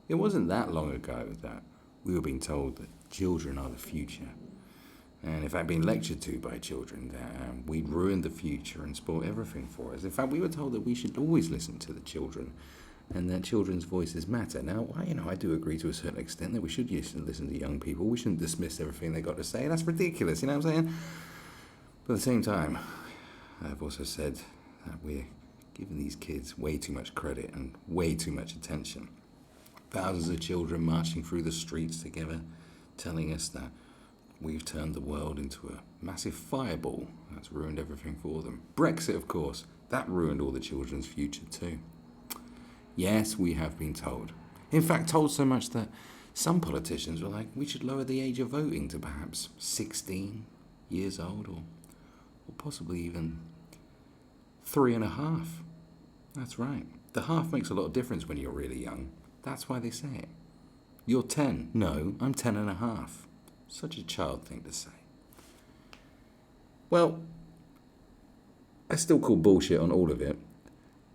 It wasn't that long ago that we were being told that children are the future. And in fact, being lectured to by children that we'd ruined the future and spoiled everything for us. In fact, we were told that we should always listen to the children and that children's voices matter. Now, I do agree to a certain extent that we should listen to young people. We shouldn't dismiss everything they got to say. That's ridiculous, you know what I'm saying? But at the same time, I've also said that we're giving these kids way too much credit and way too much attention. Thousands of children marching through the streets together, telling us that we've turned the world into a massive fireball that's ruined everything for them. Brexit, of course, that ruined all the children's future too. Yes, we have been told. In fact, told so much that some politicians were like, we should lower the age of voting to perhaps 16 years old or possibly even 3.5. That's right. The half makes a lot of difference when you're really young. That's why they say it. You're 10. No, I'm 10.5. Such a child thing to say. Well, I still call bullshit on all of it.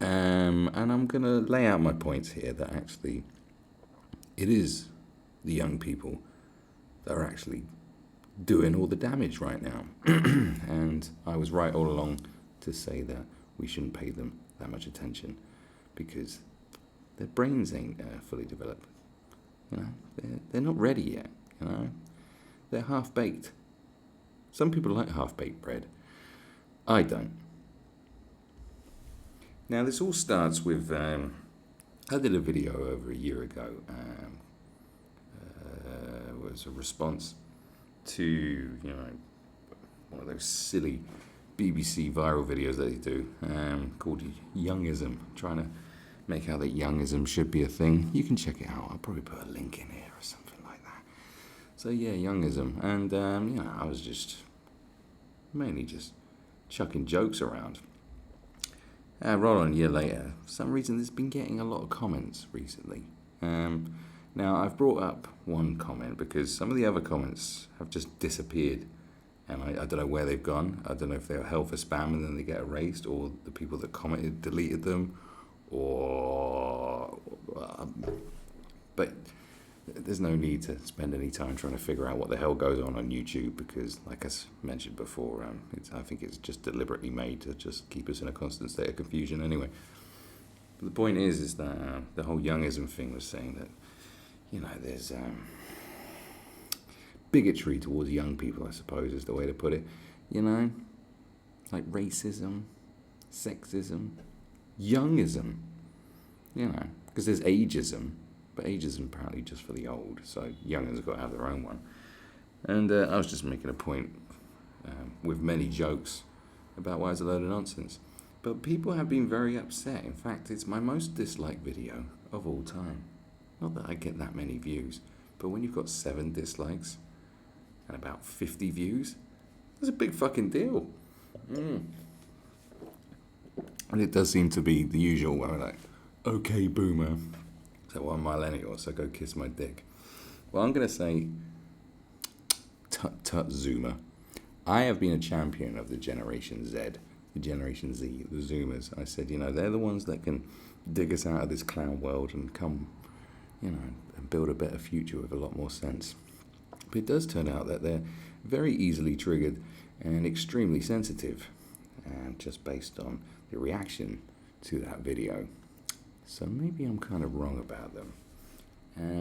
And I'm going to lay out my points here that actually it is the young people that are actually doing all the damage right now. And I was right all along to say that we shouldn't pay them that much attention because their brains ain't fully developed. You know, they're not ready yet, you know. They're half-baked. Some people like half-baked bread. I don't. Now, this all starts with, I did a video over a year ago. It was a response to, one of those silly BBC viral videos that they do called Youngism, trying to make out that youngism should be a thing. You can check it out. I'll probably put a link in here or something like that. So, yeah, youngism. And, I was mainly just chucking jokes around. Right on a year later, for some reason there's been getting a lot of comments recently. Now, I've brought up one comment because some of the other comments have just disappeared. And I don't know where they've gone. I don't know if they were held for spam and then they get erased, or the people that commented deleted them, but there's no need to spend any time trying to figure out what the hell goes on YouTube because, like I mentioned before, I think it's just deliberately made to just keep us in a constant state of confusion anyway. But the point is that the whole youngism thing was saying that, there's bigotry towards young people, I suppose is the way to put it. Like racism, sexism, youngism, because there's ageism. But ageism apparently just for the old, so young ones got to have their own one. And I was just making a point with many jokes about why it's a load of nonsense. But people have been very upset. In fact, it's my most disliked video of all time. Not that I get that many views, but when you've got 7 dislikes and about 50 views, that's a big fucking deal. And it does seem to be the usual where I'm like, okay, boomer. So I'm millennial, so go kiss my dick. Well, I'm going to say, tut Zoomer. I have been a champion of the Generation Z, the Generation Z, the Zoomers. I said, they're the ones that can dig us out of this clown world and come, and build a better future with a lot more sense. But it does turn out that they're very easily triggered and extremely sensitive, just based on the reaction to that video. So maybe I'm kind of wrong about them.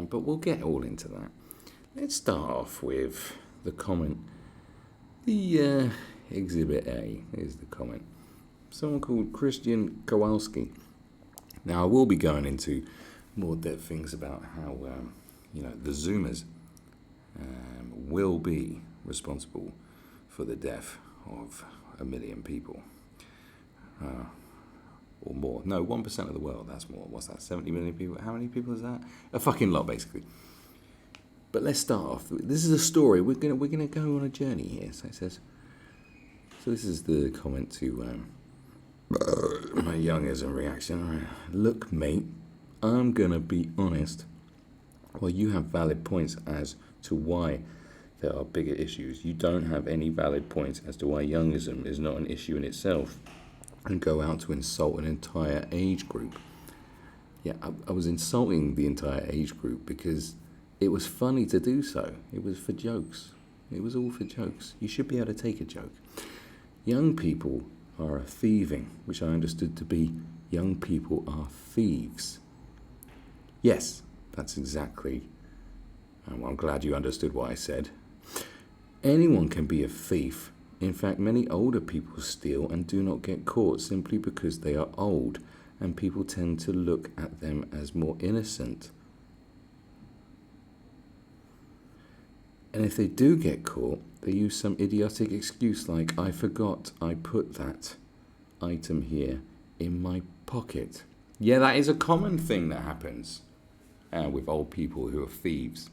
But we'll get all into that. Let's start off with the comment. The Exhibit A is the comment. Someone called Christian Kowalski. Now, I will be going into more depth things about how, the Zoomers will be responsible for the death of 1 million people. Or more. No, 1% of the world, that's more. What's that, 70 million people? How many people is that? A fucking lot, basically. But let's start off. This is a story. We're gonna go on a journey here. So it says, this is the comment to my youngism reaction. Look, mate, I'm gonna be honest. Well, you have valid points as to why there are bigger issues. You don't have any valid points as to why youngism is not an issue in itself, and go out to insult an entire age group. Yeah, I was insulting the entire age group because it was funny to do so. It was for jokes. It was all for jokes. You should be able to take a joke. Young people are thieving, which I understood to be young people are thieves. Yes, that's exactly. Well, I'm glad you understood what I said. Anyone can be a thief. In fact, many older people steal and do not get caught simply because they are old, and people tend to look at them as more innocent. And if they do get caught, they use some idiotic excuse like, I forgot I put that item here in my pocket. Yeah, that is a common thing that happens with old people who are thieves.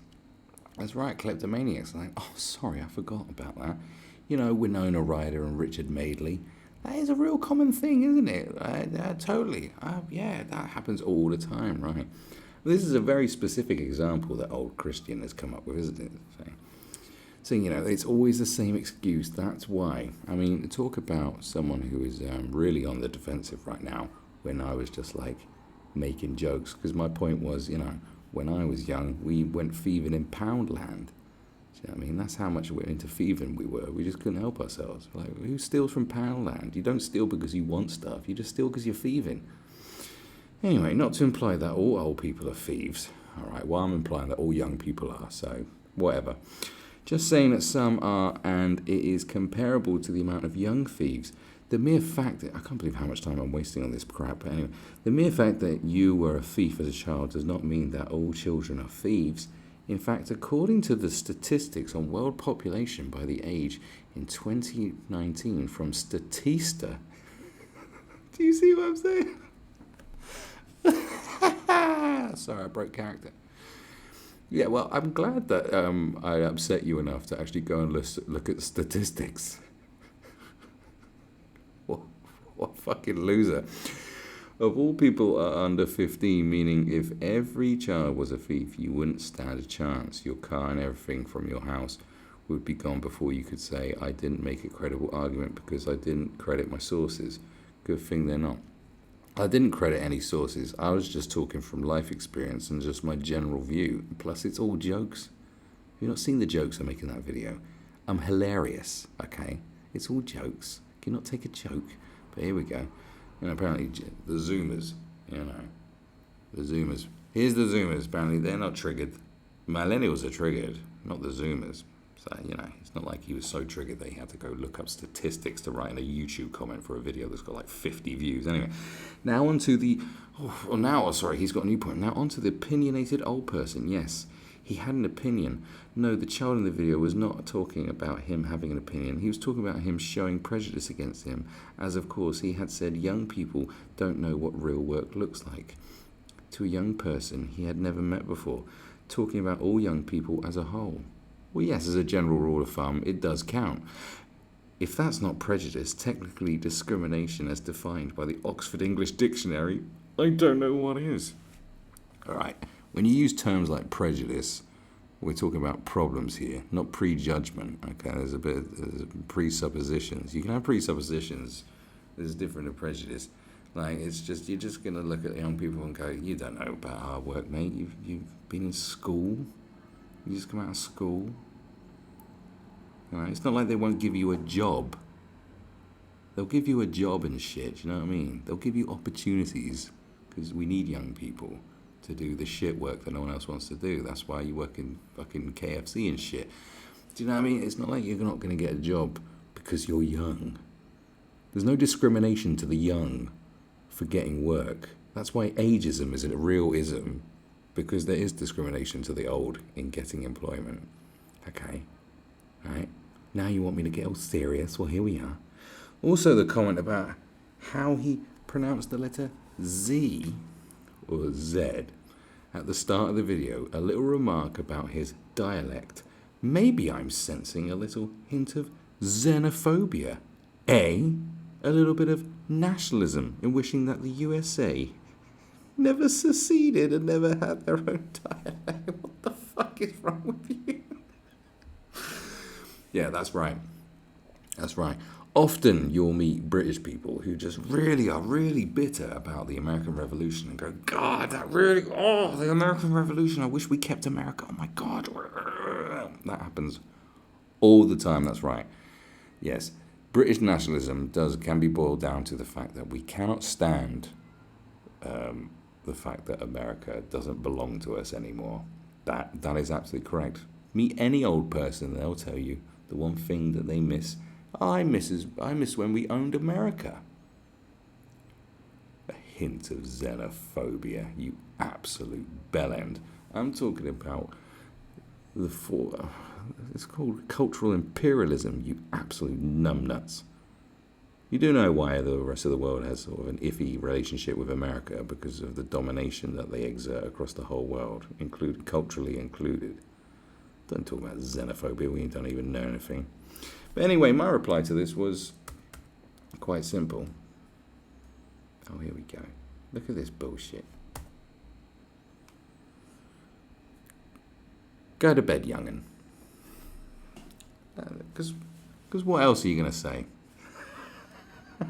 That's right, kleptomaniacs. Like, oh, sorry, I forgot about that. You know, Winona Ryder and Richard Madeley. That is a real common thing, isn't it? Totally. Yeah, that happens all the time, right? This is a very specific example that old Christian has come up with, isn't it? So, you know, it's always the same excuse. That's why. I mean, talk about someone who is really on the defensive right now when I was just like making jokes. Because my point was, you know, when I was young, we went thieving in Poundland. You know what I mean? That's how much we're into thieving we were. We just couldn't help ourselves. Like, who steals from Poundland? You don't steal because you want stuff. You just steal because you're thieving. Anyway, not to imply that all old people are thieves. All right, well, I'm implying that all young people are, so whatever. Just saying that some are, and it is comparable to the amount of young thieves. The mere fact that, I can't believe how much time I'm wasting on this crap, but anyway, the mere fact that you were a thief as a child does not mean that all children are thieves. In fact, according to the statistics on world population by the age in 2019 from Statista, do you see what I'm saying? Sorry, I broke character. Yeah, well, I'm glad that I upset you enough to actually go and look at statistics. What fucking loser. Of all people are under 15, meaning if every child was a thief, you wouldn't stand a chance. Your car and everything from your house would be gone before you could say, I didn't make a credible argument because I didn't credit my sources. Good thing they're not. I didn't credit any sources. I was just talking from life experience and just my general view. Plus, it's all jokes. Have you not seen the jokes I make in that video? I'm hilarious, okay? It's all jokes. Can you not take a joke? But here we go. You know, apparently the Zoomers, you know, the Zoomers. Here's the Zoomers. Apparently they're not triggered. Millennials are triggered, not the Zoomers. So, you know, it's not like he was so triggered that he had to go look up statistics to write in a YouTube comment for a video that's got like 50 views. Anyway, now on to the, he's got a new point. Now on to the opinionated old person. Yes, he had an opinion. No, the child in the video was not talking about him having an opinion. He was talking about him showing prejudice against him, as of course he had said young people don't know what real work looks like. To a young person he had never met before, talking about all young people as a whole. Well, yes, as a general rule of thumb, it does count. If that's not prejudice, technically discrimination as defined by the Oxford English Dictionary, I don't know what is. All right, when you use terms like prejudice, we're talking about problems here, not prejudgment. Okay, there's presuppositions. You can have presuppositions. There's different to prejudice. Like, it's just, you're just going to look at young people and go, you don't know about hard work, mate. You've been in school. You just come out of school. All right? It's not like they won't give you a job. They'll give you a job and shit, you know what I mean? They'll give you opportunities because we need young people to do the shit work that no one else wants to do. That's why you work in fucking KFC and shit. Do you know what I mean? It's not like you're not going to get a job because you're young. There's no discrimination to the young for getting work. That's why ageism isn't a real ism, because there is discrimination to the old in getting employment. Okay, right? Now you want me to get all serious? Well, here we are. Also the comment about how he pronounced the letter Z or Z at the start of the video. A little remark about his dialect. Maybe I'm sensing a little hint of xenophobia. A little bit of nationalism in wishing that the USA never seceded and never had their own dialect. What the fuck is wrong with you? Yeah, that's right. That's right. Often you'll meet British people who just really are really bitter about the American Revolution and go, God, the American Revolution, I wish we kept America. Oh my God. That happens all the time, that's right. Yes, British nationalism can be boiled down to the fact that we cannot stand the fact that America doesn't belong to us anymore. That is absolutely correct. Meet any old person, they'll tell you the one thing that they miss. I miss when we owned America. A hint of xenophobia, you absolute bellend. I'm talking about it's called cultural imperialism, you absolute numbnuts. You do know why the rest of the world has sort of an iffy relationship with America, because of the domination that they exert across the whole world, culturally included. Don't talk about xenophobia, we don't even know anything. But anyway, my reply to this was quite simple. Oh, here we go. Look at this bullshit. Go to bed, young'un. Because what else are you going to say?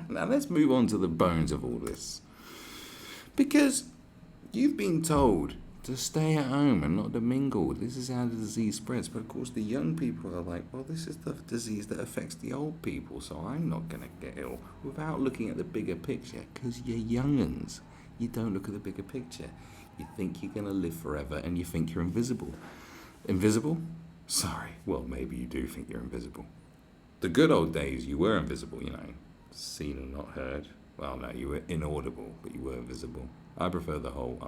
Now let's move on to the bones of all this. Because you've been told to stay at home and not to mingle. This is how the disease spreads. But of course the young people are like, well, this is the disease that affects the old people, so I'm not going to get ill, without looking at the bigger picture. Because you're young'uns. You don't look at the bigger picture. You think you're going to live forever and you think you're invisible. Invisible? Sorry. Well, maybe you do think you're invisible. The good old days, you were invisible, you know. Seen and not heard. Well, no, you were inaudible, but you were visible. I prefer the whole,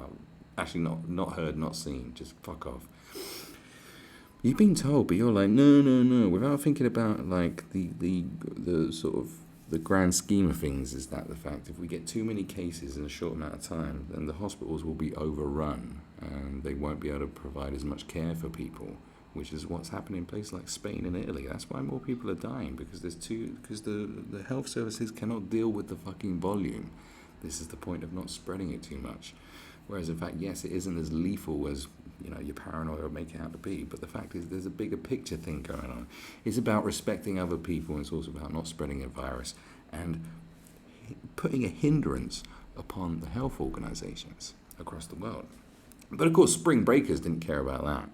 actually not heard, not seen, just fuck off. You've been told, but you're like, no, without thinking about, like, the sort of, the grand scheme of things is that the fact if we get too many cases in a short amount of time, then the hospitals will be overrun and they won't be able to provide as much care for people, which is what's happening in places like Spain and Italy. That's why more people are dying, because the health services cannot deal with the fucking volume. This is the point of not spreading it too much. Whereas in fact, yes, it isn't as lethal as, you know, your paranoia would make it out to be, but the fact is there's a bigger picture thing going on. It's about respecting other people, and it's also about not spreading a virus and putting a hindrance upon the health organizations across the world. But of course, spring breakers didn't care about that.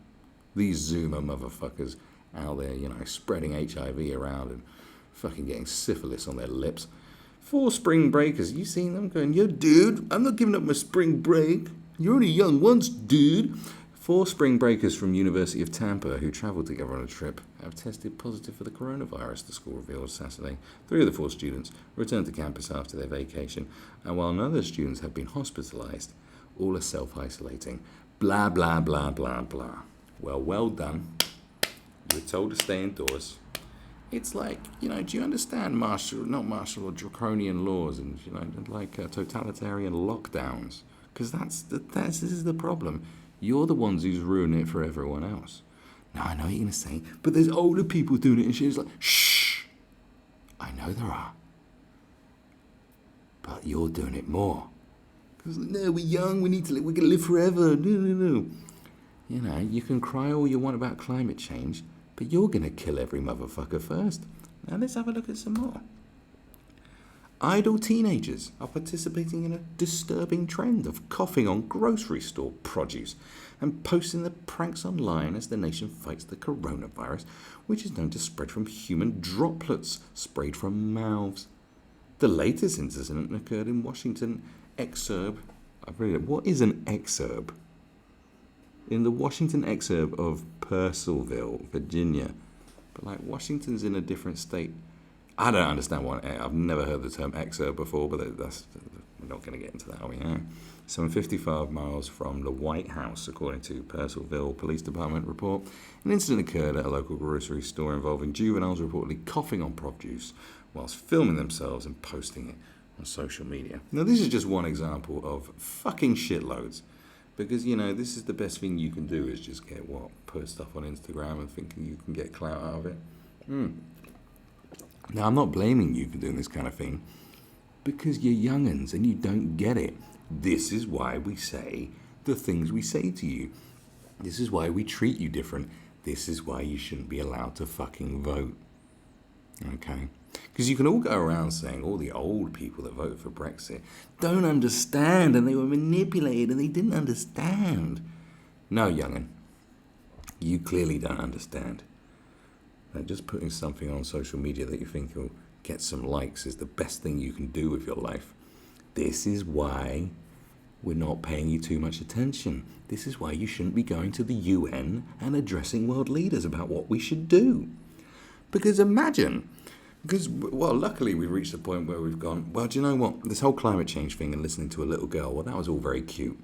These Zoomer motherfuckers out there, you know, spreading HIV around and fucking getting syphilis on their lips. 4 spring breakers, you seen them going, yo, dude, I'm not giving up my spring break. You're only young once, dude. 4 spring breakers from University of Tampa who travelled together on a trip have tested positive for the coronavirus, the school revealed Saturday. 3 of the 4 students returned to campus after their vacation, and while none of the students have been hospitalised, all are self-isolating. Blah, blah, blah, blah, blah. Well done. You were told to stay indoors. It's like, you know, do you understand not martial or draconian laws and, you know, like totalitarian lockdowns? Because this is the problem. You're the ones who's ruining it for everyone else. Now, I know what you're going to say, but there's older people doing it and shit. It's like, shh. I know there are. But you're doing it more. Because, no, we're young, we're going to live forever. No. You know, you can cry all you want about climate change, but you're going to kill every motherfucker first. Now let's have a look at some more. Idle teenagers are participating in a disturbing trend of coughing on grocery store produce and posting their pranks online as the nation fights the coronavirus, which is known to spread from human droplets sprayed from mouths. The latest incident occurred in Washington exurb. What is an exurb? In the Washington exurb of Purcellville, Virginia. But like Washington's in a different state. I don't understand what, I've never heard the term exurb before, but we're not going to get into that, are we? Yeah. Some 55 miles from the White House, according to Purcellville Police Department report. An incident occurred at a local grocery store involving juveniles reportedly coughing on produce whilst filming themselves and posting it on social media. Now, this is just one example of fucking shitloads. Because, you know, this is the best thing you can do is just put stuff on Instagram and thinking you can get clout out of it. Now, I'm not blaming you for doing this kind of thing because you're young'uns and you don't get it. This is why we say the things we say to you. This is why we treat you different. This is why you shouldn't be allowed to fucking vote. Okay? Because you can all go around saying all the old people that voted for Brexit don't understand and they were manipulated and they didn't understand. No, young'un, you clearly don't understand. And just putting something on social media that you think will get some likes is the best thing you can do with your life. This is why we're not paying you too much attention. This is why you shouldn't be going to the UN and addressing world leaders about what we should do. Because well, luckily we've reached a point where we've gone, well, do you know what? This whole climate change thing and listening to a little girl, well, that was all very cute.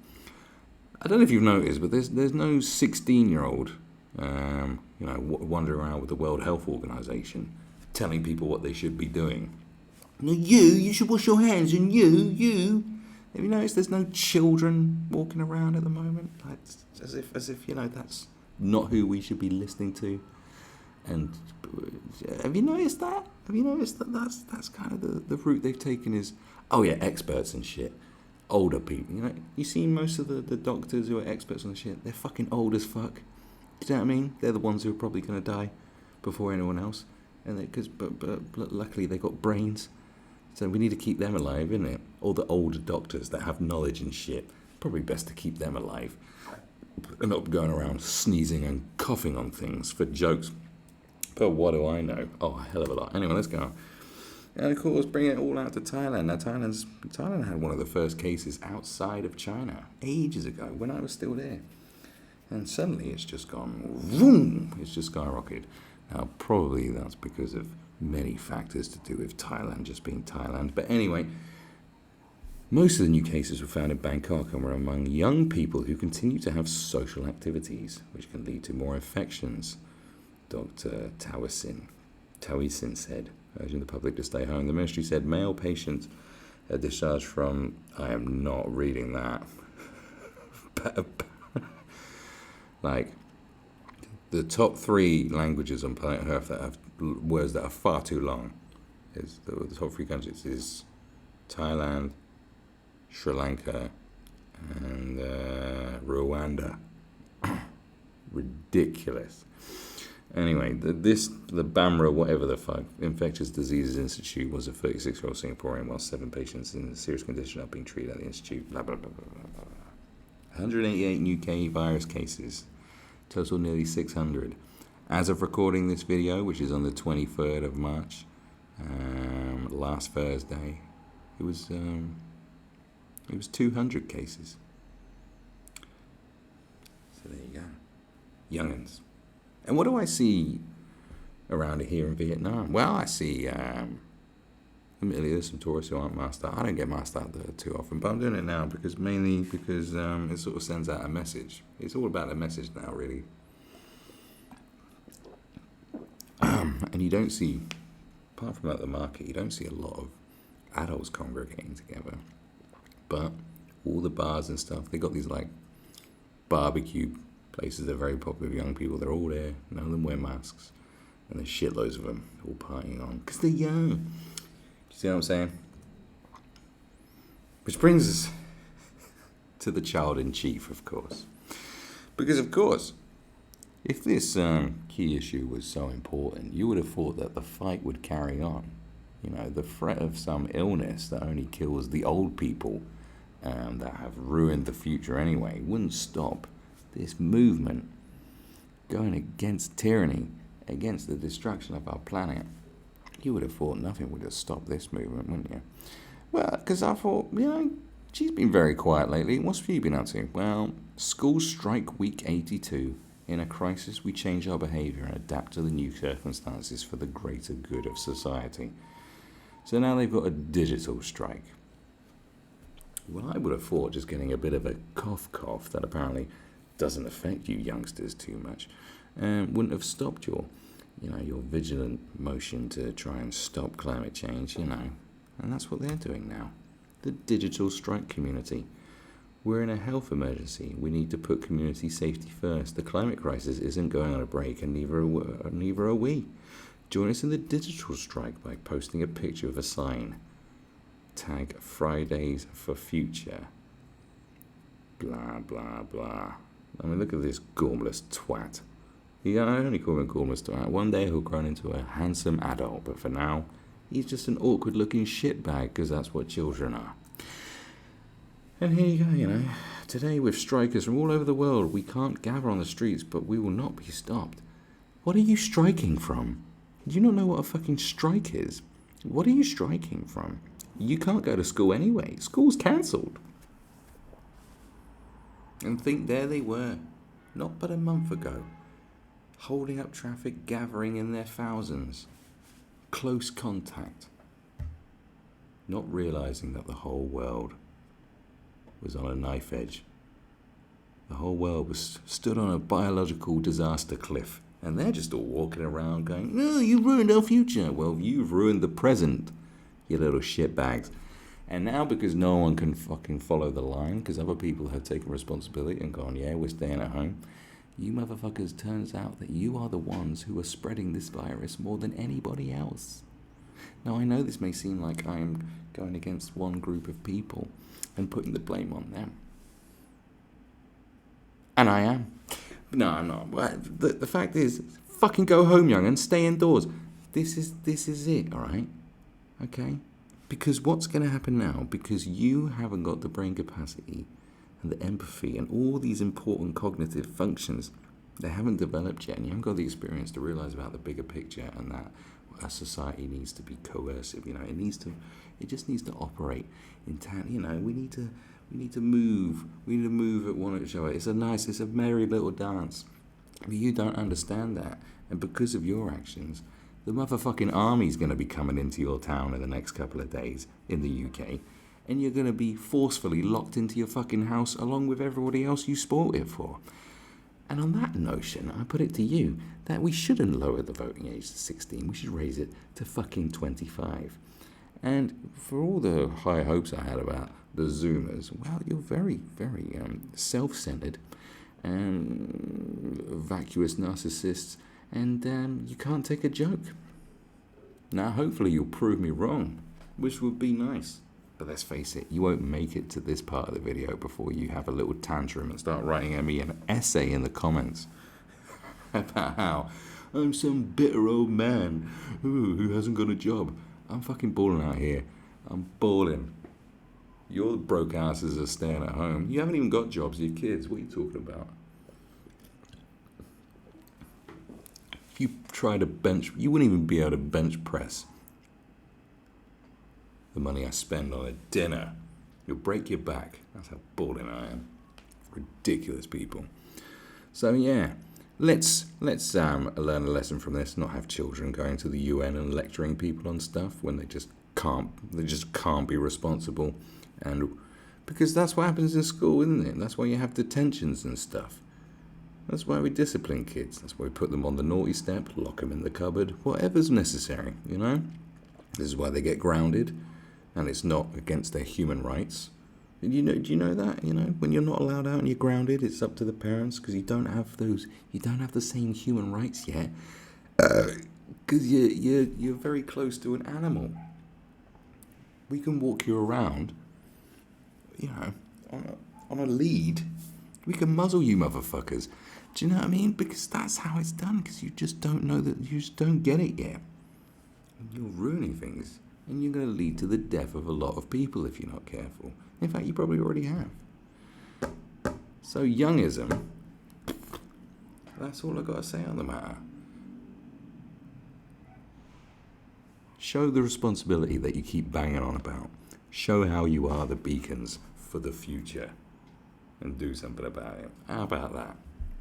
I don't know if you've noticed, but there's no 16-year-old, wandering around with the World Health Organization telling people what they should be doing. No, you should wash your hands, and you. Have you noticed there's no children walking around at the moment? Like, as if that's not who we should be listening to. And have you noticed that? Have you noticed that that's kind of the route they've taken is, oh yeah, experts and shit. Older people, you see most of the doctors who are experts on the shit, they're fucking old as fuck. Do you know what I mean? They're the ones who are probably going to die before anyone else. And but luckily they got brains. So we need to keep them alive, isn't it? All the older doctors that have knowledge and shit, probably best to keep them alive. And not going around sneezing and coughing on things for jokes. But what do I know? Oh, a hell of a lot. Anyway, let's go on. And of course, bring it all out to Thailand. Now, Thailand had one of the first cases outside of China ages ago when I was still there. And suddenly it's just gone, vroom, it's just skyrocketed. Now, probably that's because of many factors to do with Thailand just being Thailand. But anyway, most of the new cases were found in Bangkok and were among young people who continue to have social activities, which can lead to more infections. Dr. Tawisin said, urging the public to stay home. The ministry said male patients are discharged from, I am not reading that, like the top 3 languages on planet Earth that have words that are far too long. Is the top 3 countries is Thailand, Sri Lanka, and Rwanda. Ridiculous. Anyway, the BAMRA, whatever the fuck, Infectious Diseases Institute, was a 36-year-old Singaporean, while 7 patients in a serious condition are being treated at the institute. Blah, blah, blah, blah, blah, blah. 188 new virus cases, total nearly 600. As of recording this video, which is on the 23rd of March, last Thursday, it was 200 cases. So there you go. Young'uns. And what do I see around here in Vietnam? Well, I see, admittedly, there's some tourists who aren't masked out. I don't get masked out there too often, but I'm doing it now mainly because it sort of sends out a message. It's all about a message now, really. And you don't see, apart from at the market, you don't see a lot of adults congregating together. But all the bars and stuff, they got these like barbecue places that are very popular with young people. They're all there. None of them wear masks. And there's shitloads of them all partying on because they're young. You see what I'm saying? Which brings us to the child in chief, of course. Because, of course, if this key issue was so important, you would have thought that the fight would carry on. The threat of some illness that only kills the old people that have ruined the future anyway wouldn't stop this movement going against tyranny, against the destruction of our planet. You would have thought nothing would have stopped this movement, wouldn't you? Well, because I thought, she's been very quiet lately. What's she been up to? Well, school strike week 82. In a crisis, we change our behaviour and adapt to the new circumstances for the greater good of society. So now they've got a digital strike. Well, I would have thought just getting a bit of a cough that apparently doesn't affect you youngsters too much, wouldn't have stopped your vigilant motion to try and stop climate change, and that's what they're doing now. The digital strike community. We're in a health emergency. We need to put community safety first. The climate crisis isn't going on a break, and neither are we. Join us in the digital strike by posting a picture of a sign. Tag Fridays for Future. Blah, blah, blah. I mean, look at this gormless twat. I only call him a gormless twat. One day he'll grow into a handsome adult, but for now, He's just an awkward looking shitbag, because that's what children are. And here you go, you know. Today, with strikers from all over the world, we can't gather on the streets, but we will not be stopped. What are you striking from? Do you not know what a fucking strike is? What are you striking from? You can't go to school anyway. School's cancelled. And think there they were, not but a month ago, holding up traffic, gathering in their thousands. Close contact. Not realising that the whole world was on a knife edge. The whole world was stood on a biological disaster cliff. And they're just all walking around going, no, you ruined our future. Well, you've ruined the present, you little shitbags. And now, because no one can fucking follow the line, because other people have taken responsibility and gone, yeah, we're staying at home, you motherfuckers, turns out that you are the ones who are spreading this virus more than anybody else. Now, I know this may seem like I'm going against one group of people and putting the blame on them. And I am. No, I'm not. The fact is, fucking go home, young, and stay indoors. This is it, all right? Okay? Because what's going to happen now, because you haven't got the brain capacity and the empathy and all these important cognitive functions, they haven't developed yet, and you haven't got the experience to realize about the bigger picture, and that a society needs to be coercive. You know, it just needs to operate in town. You know, we need to move. We need to move at one each other. It's a merry little dance. But you don't understand that, and because of your actions, the motherfucking army's going to be coming into your town in the next couple of days in the UK, and you're going to be forcefully locked into your fucking house along with everybody else you sport it for. And on that notion, I put it to you that we shouldn't lower the voting age to 16. We should raise it to fucking 25. And for all the high hopes I had about the Zoomers, well, you're very, very self-centered and vacuous narcissists, and you can't take a joke. Now, hopefully you'll prove me wrong, which would be nice. But let's face it, you won't make it to this part of the video before you have a little tantrum and start writing me an essay in the comments about how I'm some bitter old man who hasn't got a job. I'm fucking balling out here. I'm balling. Your broke asses are staying at home. You haven't even got jobs, you kids. What are you talking about? If you try to bench, you wouldn't even be able to bench press the money I spend on a dinner. You'll break your back. That's how balling I am. Ridiculous people. So yeah, let's learn a lesson from this. Not have children going to the UN and lecturing people on stuff when they just can't be responsible. And because that's what happens in school, isn't it? That's why you have detentions and stuff. That's why we discipline kids. That's why we put them on the naughty step, lock them in the cupboard, whatever's necessary, you know? This is why they get grounded, and it's not against their human rights. Do you know that? You know, when you're not allowed out and you're grounded, it's up to the parents, because you don't have the same human rights yet, because you're very close to an animal. We can walk you around, you know, on a lead. We can muzzle you motherfuckers. Do you know what I mean? Because that's how it's done, because you just don't know that, you just don't get it yet. And you're ruining things, and you're going to lead to the death of a lot of people if you're not careful. In fact, you probably already have. So youngism, that's all I've got to say on the matter. Show the responsibility that you keep banging on about. Show how you are the beacons for the future. And do something about it. How about that?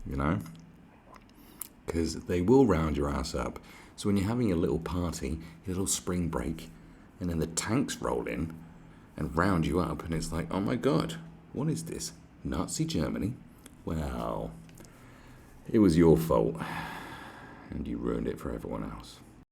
You know? Because they will round your ass up. So when you're having a little party, a little spring break, and then the tanks roll in and round you up, and it's like, oh my God, what is this? Nazi Germany? Well, it was your fault. And you ruined it for everyone else.